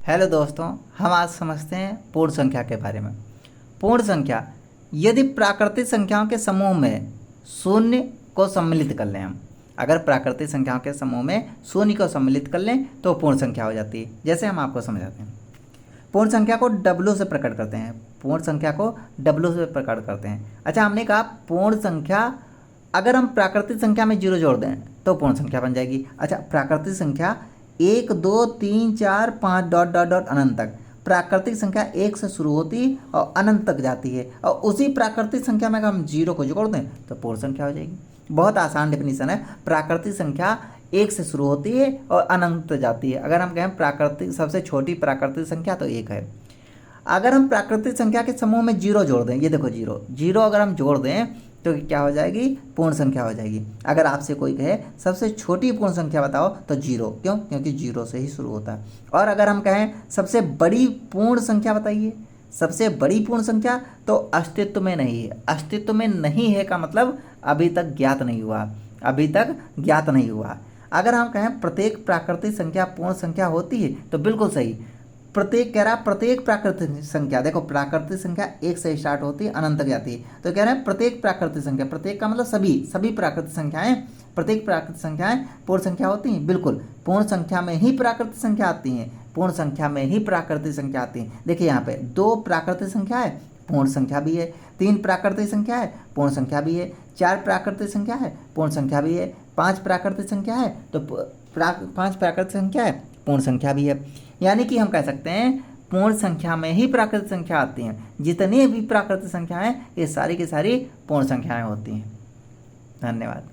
Hello दोस्तों, हम आज समझते हैं पूर्ण संख्या के बारे में। पूर्ण संख्या यदि प्राकृतिक संख्याओं के समूह में शून्य को सम्मिलित कर लें, हम अगर प्राकृतिक संख्याओं के समूह में शून्य को सम्मिलित कर लें तो पूर्ण संख्या हो जाती है। जैसे हम आपको समझाते हैं, पूर्ण संख्या को डब्ल्यू से प्रकट करते हैं। पूर्ण संख्या को डब्ल्यू से प्रकट करते हैं। अच्छा, हमने कहा पूर्ण संख्या अगर हम प्राकृतिक संख्या में जीरो जोड़ दें तो पूर्ण संख्या बन जाएगी। अच्छा, प्राकृतिक संख्या 1 2 3 4 5 डॉट डॉट डॉट अनंत तक, प्राकृतिक संख्या 1 से शुरू होती और अनंत तक जाती है, और उसी प्राकृतिक संख्या में अगर हम जीरो को जोड़ दें तो पूर्ण संख्या हो जाएगी। बहुत आसान डेफिनीशन है। प्राकृतिक संख्या 1 से शुरू होती है और अनंत तक जाती है। अगर हम कहें प्राकृतिक सबसे छोटी प्राकृतिक संख्या तो 1 है। अगर हम प्राकृतिक संख्या के समूह में जीरो जोड़ दें, ये देखो जीरो जीरो अगर हम जोड़ दें तो क्या हो जाएगी? पूर्ण संख्या हो जाएगी। अगर आपसे कोई कहे सबसे छोटी पूर्ण संख्या बताओ तो जीरो, क्यों? क्योंकि जीरो से ही शुरू होता है। और अगर हम कहें सबसे बड़ी पूर्ण संख्या बताइए, सबसे बड़ी पूर्ण संख्या, तो अस्तित्व में नहीं है। अस्तित्व में नहीं है का मतलब अभी तक ज्ञात नहीं हुआ, अभी तक ज्ञात नहीं हुआ। अगर हम कहें प्रत्येक प्राकृतिक संख्या पूर्ण संख्या होती है तो बिल्कुल सही। प्रत्येक कह रहा है प्रत्येक प्राकृतिक संख्या, देखो प्राकृतिक संख्या 1 से स्टार्ट होती है अनंत तक जाती है, तो कह रहे हैं प्रत्येक प्राकृतिक संख्या, प्रत्येक का मतलब सभी प्राकृतिक संख्याएं, प्रत्येक प्राकृतिक संख्याएं पूर्ण संख्या होती हैं। बिल्कुल, पूर्ण संख्या में ही प्राकृतिक संख्या आती हैं, पूर्ण संख्या में ही प्राकृतिक संख्या आती हैं। देखिए यहाँ पे 2 प्राकृतिक संख्या है, पूर्ण संख्या भी है, 3 प्राकृतिक संख्या है, पूर्ण संख्या भी है, 4 प्राकृतिक संख्या है, पूर्ण संख्या भी है, 5 प्राकृतिक संख्या है तो 5 प्राकृतिक संख्या है, पूर्ण संख्या भी है। यानी कि हम कह सकते हैं पूर्ण संख्या में ही प्राकृतिक संख्या आती हैं। जितनी भी प्राकृतिक संख्या हैं ये सारी की सारी पूर्ण संख्याएं होती हैं। धन्यवाद।